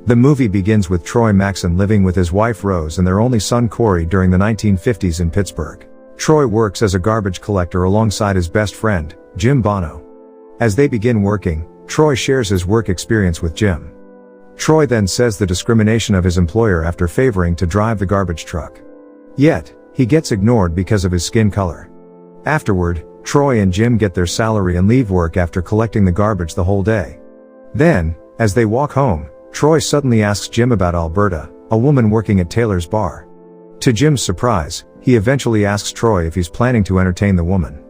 The movie begins with Troy Maxson living with his wife Rose and their only son Corey during the 1950s in Pittsburgh. Troy works as a garbage collector alongside his best friend, Jim Bono. As they begin working, Troy shares his work experience with Jim. Troy then says the discrimination of his employer after favoring to drive the garbage truck. Yet, he gets ignored because of his skin color. Afterward, Troy and Jim get their salary and leave work after collecting the garbage the whole day. Then, as they walk home, Troy suddenly asks Jim about Alberta, a woman working at Taylor's bar. To Jim's surprise, he eventually asks Troy if he's planning to entertain the woman.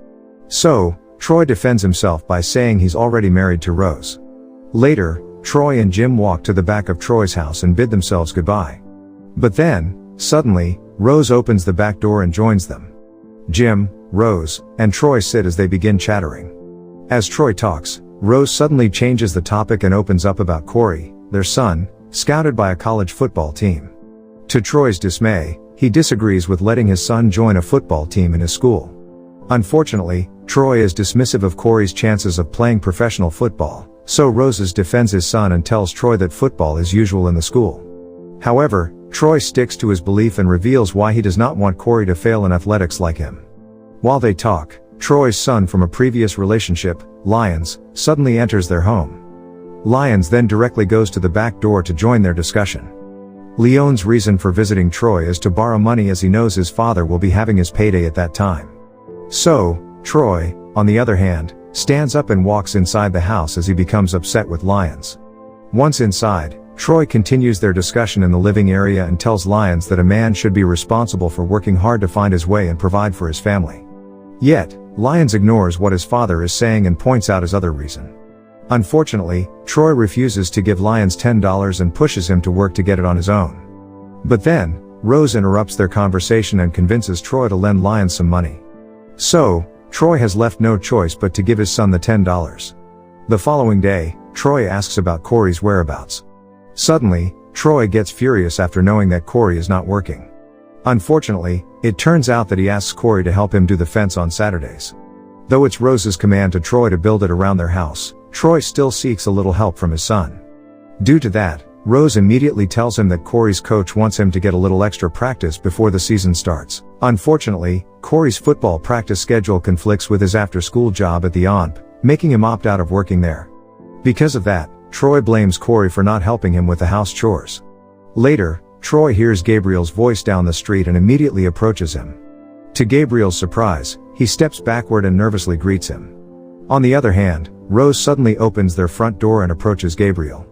So, Troy defends himself by saying he's already married to Rose. Later, Troy and Jim walk to the back of Troy's house and bid themselves goodbye. But then, suddenly, Rose opens the back door and joins them. Jim, Rose, and Troy sit as they begin chattering. As Troy talks, Rose suddenly changes the topic and opens up about Corey, their son, scouted by a college football team. To Troy's dismay, he disagrees with letting his son join a football team in his school. Unfortunately, Troy is dismissive of Corey's chances of playing professional football, so Rose defends his son and tells Troy that football is usual in the school. However, Troy sticks to his belief and reveals why he does not want Corey to fail in athletics like him. While they talk, Troy's son from a previous relationship, Lyons, suddenly enters their home. Lyons then directly goes to the back door to join their discussion. Leon's reason for visiting Troy is to borrow money as he knows his father will be having his payday at that time. So, Troy, on the other hand, stands up and walks inside the house as he becomes upset with Lyons. Once inside, Troy continues their discussion in the living area and tells Lyons that a man should be responsible for working hard to find his way and provide for his family. Yet, Lyons ignores what his father is saying and points out his other reason. Unfortunately, Troy refuses to give Lyons $10 and pushes him to work to get it on his own. But then, Rose interrupts their conversation and convinces Troy to lend Lyons some money. So, Troy has left no choice but to give his son the $10. The following day, Troy asks about Corey's whereabouts. Suddenly, Troy gets furious after knowing that Corey is not working. Unfortunately, it turns out that he asks Corey to help him do the fence on Saturdays. Though it's Rose's command to Troy to build it around their house, Troy still seeks a little help from his son. Due to that, Rose immediately tells him that Corey's coach wants him to get a little extra practice before the season starts. Unfortunately, Corey's football practice schedule conflicts with his after-school job at the ONP, making him opt out of working there. Because of that, Troy blames Corey for not helping him with the house chores. Later, Troy hears Gabriel's voice down the street and immediately approaches him. To Gabriel's surprise, he steps backward and nervously greets him. On the other hand, Rose suddenly opens their front door and approaches Gabriel.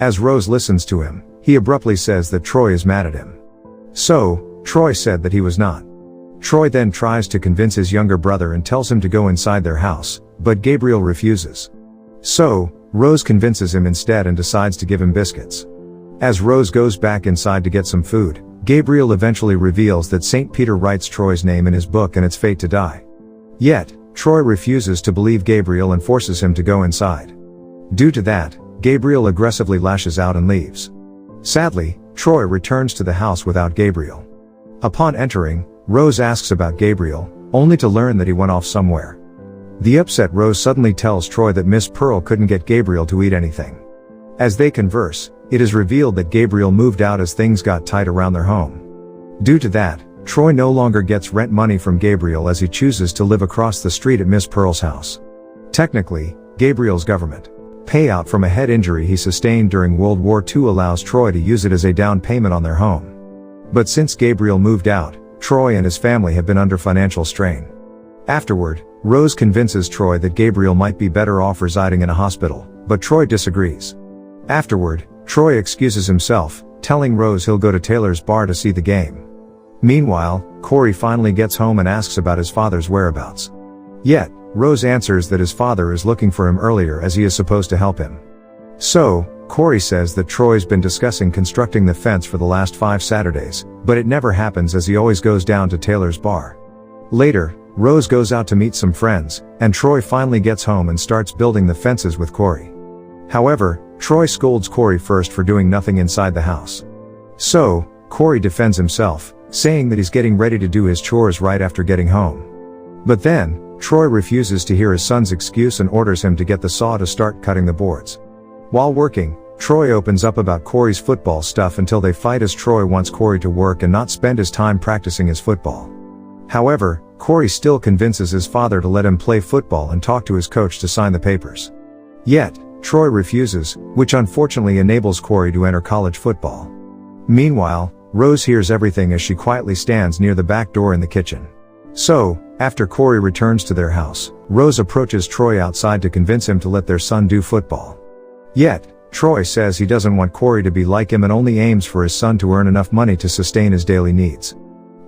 As Rose listens to him, he abruptly says that Troy is mad at him. So, Troy said that he was not. Troy then tries to convince his younger brother and tells him to go inside their house, but Gabriel refuses. So, Rose convinces him instead and decides to give him biscuits. As Rose goes back inside to get some food, Gabriel eventually reveals that St. Peter writes Troy's name in his book and it's fate to die. Yet, Troy refuses to believe Gabriel and forces him to go inside. Due to that, Gabriel aggressively lashes out and leaves. Sadly, Troy returns to the house without Gabriel. Upon entering, Rose asks about Gabriel, only to learn that he went off somewhere. The upset Rose suddenly tells Troy that Miss Pearl couldn't get Gabriel to eat anything. As they converse, it is revealed that Gabriel moved out as things got tight around their home. Due to that, Troy no longer gets rent money from Gabriel as he chooses to live across the street at Miss Pearl's house. Technically, Gabriel's government payout from a head injury he sustained during World War II allows Troy to use it as a down payment on their home. But since Gabriel moved out, Troy and his family have been under financial strain. Afterward, Rose convinces Troy that Gabriel might be better off residing in a hospital, but Troy disagrees. Afterward, Troy excuses himself, telling Rose he'll go to Taylor's bar to see the game. Meanwhile, Corey finally gets home and asks about his father's whereabouts. Yet, Rose answers that his father is looking for him earlier as he is supposed to help him. So, Corey says that Troy's been discussing constructing the fence for the last 5 Saturdays, but it never happens as he always goes down to Taylor's bar. Later, Rose goes out to meet some friends, and Troy finally gets home and starts building the fences with Corey. However, Troy scolds Corey first for doing nothing inside the house. So, Corey defends himself, saying that he's getting ready to do his chores right after getting home. But then, Troy refuses to hear his son's excuse and orders him to get the saw to start cutting the boards. While working, Troy opens up about Corey's football stuff until they fight as Troy wants Corey to work and not spend his time practicing his football. However, Corey still convinces his father to let him play football and talk to his coach to sign the papers. Yet, Troy refuses, which unfortunately enables Corey to enter college football. Meanwhile, Rose hears everything as she quietly stands near the back door in the kitchen. So, after Corey returns to their house, Rose approaches Troy outside to convince him to let their son do football. Yet, Troy says he doesn't want Corey to be like him and only aims for his son to earn enough money to sustain his daily needs.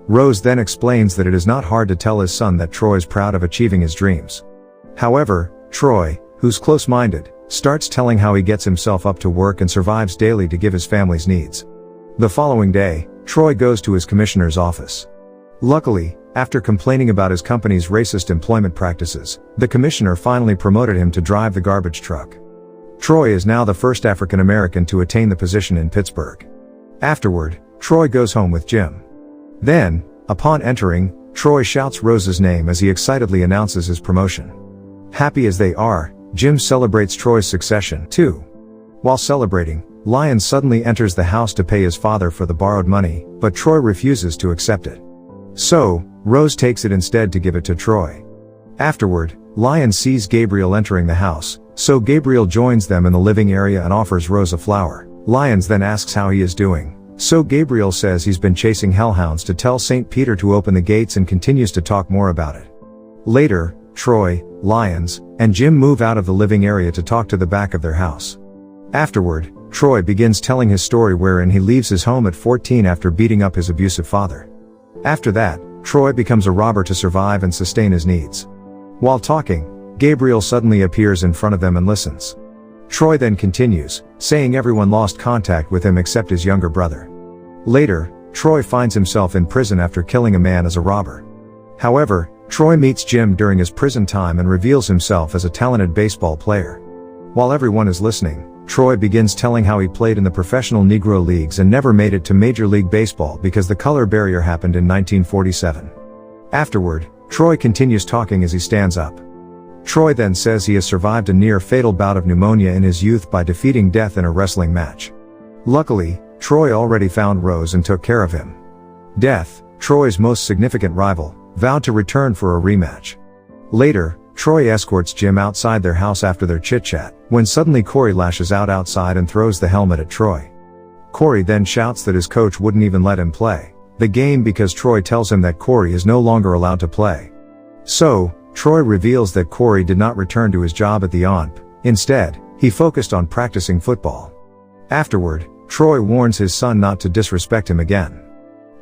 Rose then explains that it is not hard to tell his son that Troy is proud of achieving his dreams. However, Troy, who's close-minded, starts telling how he gets himself up to work and survives daily to give his family's needs. The following day, Troy goes to his commissioner's office. Luckily, after complaining about his company's racist employment practices, the commissioner finally promoted him to drive the garbage truck. Troy is now the first African American to attain the position in Pittsburgh. Afterward, Troy goes home with Jim. Then, upon entering, Troy shouts Rose's name as he excitedly announces his promotion. Happy as they are, Jim celebrates Troy's succession, too. While celebrating, Lion suddenly enters the house to pay his father for the borrowed money, but Troy refuses to accept it. So, Rose takes it instead to give it to Troy. Afterward, Lion sees Gabriel entering the house, so Gabriel joins them in the living area and offers Rose a flower. Lion then asks how he is doing. So Gabriel says he's been chasing hellhounds to tell St. Peter to open the gates and continues to talk more about it. Later, Troy, Lions, and Jim move out of the living area to talk to the back of their house. Afterward, Troy begins telling his story wherein he leaves his home at 14 after beating up his abusive father. After that, Troy becomes a robber to survive and sustain his needs. While talking, Gabriel suddenly appears in front of them and listens. Troy then continues, saying everyone lost contact with him except his younger brother. Later, Troy finds himself in prison after killing a man as a robber. However, Troy meets Jim during his prison time and reveals himself as a talented baseball player. While everyone is listening, Troy begins telling how he played in the professional Negro leagues and never made it to Major League Baseball because the color barrier happened in 1947. Afterward, Troy continues talking as he stands up. Troy then says he has survived a near-fatal bout of pneumonia in his youth by defeating death in a wrestling match. Luckily, Troy already found Rose and took care of him. Death, Troy's most significant rival, vowed to return for a rematch. Later, Troy escorts Jim outside their house after their chit-chat, when suddenly Corey lashes out outside and throws the helmet at Troy. Corey then shouts that his coach wouldn't even let him play the game because Troy tells him that Corey is no longer allowed to play. So, Troy reveals that Corey did not return to his job at the ONP. Instead, he focused on practicing football. Afterward, Troy warns his son not to disrespect him again.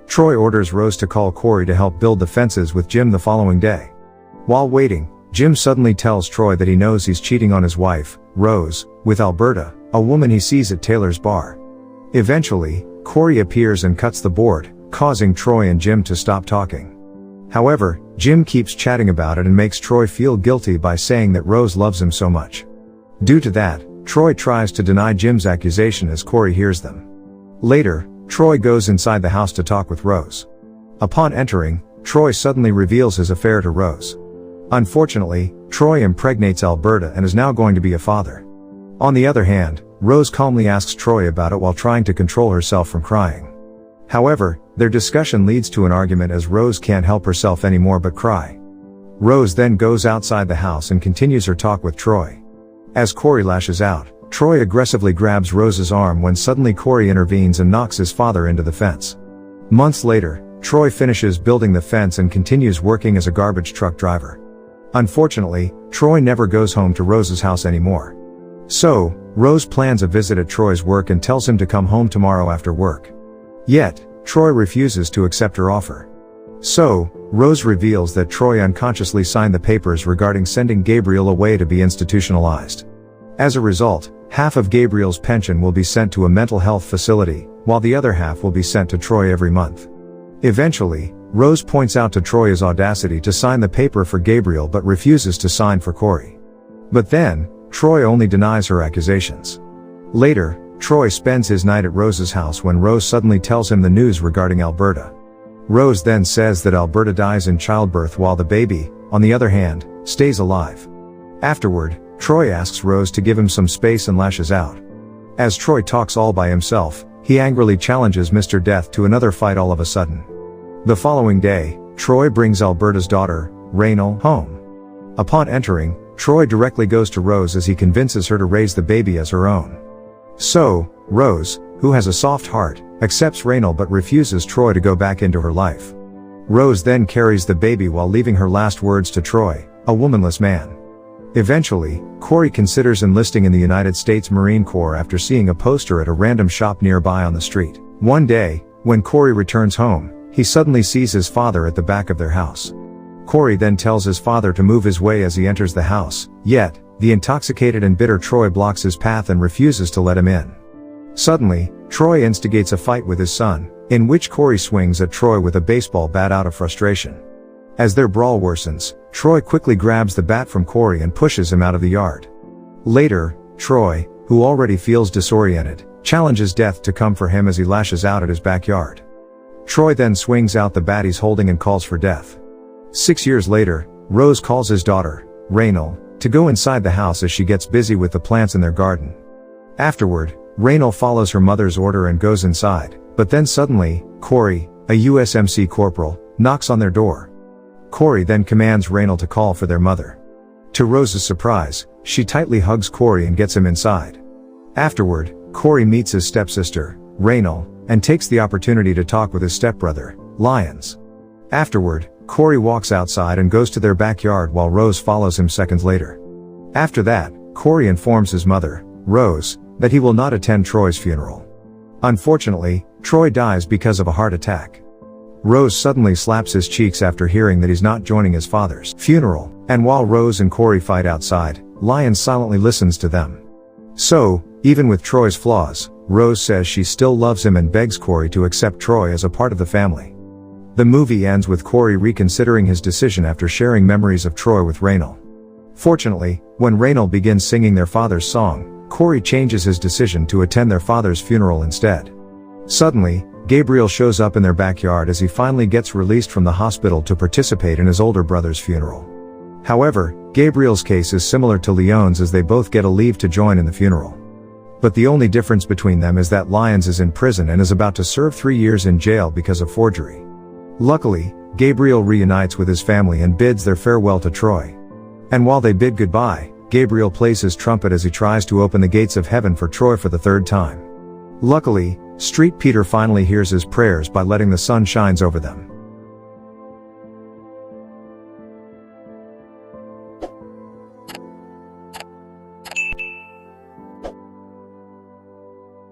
Troy orders Rose to call Corey to help build the fences with Jim the following day. While waiting, Jim suddenly tells Troy that he knows he's cheating on his wife, Rose, with Alberta, a woman he sees at Taylor's bar. Eventually, Corey appears and cuts the board, causing Troy and Jim to stop talking. However, Jim keeps chatting about it and makes Troy feel guilty by saying that Rose loves him so much. Due to that, Troy tries to deny Jim's accusation as Corey hears them. Later, Troy goes inside the house to talk with Rose. Upon entering, Troy suddenly reveals his affair to Rose. Unfortunately, Troy impregnates Alberta and is now going to be a father. On the other hand, Rose calmly asks Troy about it while trying to control herself from crying. However, their discussion leads to an argument as Rose can't help herself anymore but cry. Rose then goes outside the house and continues her talk with Troy. As Corey lashes out, Troy aggressively grabs Rose's arm when suddenly Corey intervenes and knocks his father into the fence. Months later, Troy finishes building the fence and continues working as a garbage truck driver. Unfortunately, Troy never goes home to Rose's house anymore. So, Rose plans a visit at Troy's work and tells him to come home tomorrow after work. Yet, Troy refuses to accept her offer. So, Rose reveals that Troy unconsciously signed the papers regarding sending Gabriel away to be institutionalized. As a result, half of Gabriel's pension will be sent to a mental health facility, while the other half will be sent to Troy every month. Eventually, Rose points out to Troy his audacity to sign the paper for Gabriel but refuses to sign for Corey. But then, Troy only denies her accusations. Later, Troy spends his night at Rose's house when Rose suddenly tells him the news regarding Alberta. Rose then says that Alberta dies in childbirth while the baby, on the other hand, stays alive. Afterward, Troy asks Rose to give him some space and lashes out. As Troy talks all by himself, he angrily challenges Mr. Death to another fight all of a sudden. The following day, Troy brings Alberta's daughter, Raynal, home. Upon entering, Troy directly goes to Rose as he convinces her to raise the baby as her own. So, Rose, who has a soft heart, accepts Raynal but refuses Troy to go back into her life. Rose then carries the baby while leaving her last words to Troy, a womanless man. Eventually, Corey considers enlisting in the United States Marine Corps after seeing a poster at a random shop nearby on the street. One day, when Corey returns home, he suddenly sees his father at the back of their house. Corey then tells his father to move his way as he enters the house, yet, the intoxicated and bitter Troy blocks his path and refuses to let him in. Suddenly, Troy instigates a fight with his son, in which Corey swings at Troy with a baseball bat out of frustration. As their brawl worsens, Troy quickly grabs the bat from Corey and pushes him out of the yard. Later, Troy, who already feels disoriented, challenges Death to come for him as he lashes out at his backyard. Troy then swings out the bat he's holding and calls for Death. 6 years later, Rose calls his daughter, Raynal, to go inside the house as she gets busy with the plants in their garden. Afterward, Raynal follows her mother's order and goes inside, but then suddenly, Corey, a USMC corporal, knocks on their door. Corey then commands Raynal to call for their mother. To Rose's surprise, she tightly hugs Corey and gets him inside. Afterward, Corey meets his stepsister, Raynal, and takes the opportunity to talk with his stepbrother, Lyons. Afterward, Corey walks outside and goes to their backyard while Rose follows him seconds later. After that, Corey informs his mother, Rose, that he will not attend Troy's funeral. Unfortunately, Troy dies because of a heart attack. Rose suddenly slaps his cheeks after hearing that he's not joining his father's funeral, and while Rose and Corey fight outside, Lyons silently listens to them. So, even with Troy's flaws, Rose says she still loves him and begs Corey to accept Troy as a part of the family. The movie ends with Corey reconsidering his decision after sharing memories of Troy with Raynal. Fortunately, when Raynal begins singing their father's song, Corey changes his decision to attend their father's funeral instead. Suddenly, Gabriel shows up in their backyard as he finally gets released from the hospital to participate in his older brother's funeral. However, Gabriel's case is similar to Leon's as they both get a leave to join in the funeral. But the only difference between them is that Lyons is in prison and is about to serve 3 years in jail because of forgery. Luckily, Gabriel reunites with his family and bids their farewell to Troy. And while they bid goodbye, Gabriel plays his trumpet as he tries to open the gates of heaven for Troy for the 3rd time. Luckily, Street Peter finally hears his prayers by letting the sun shine over them.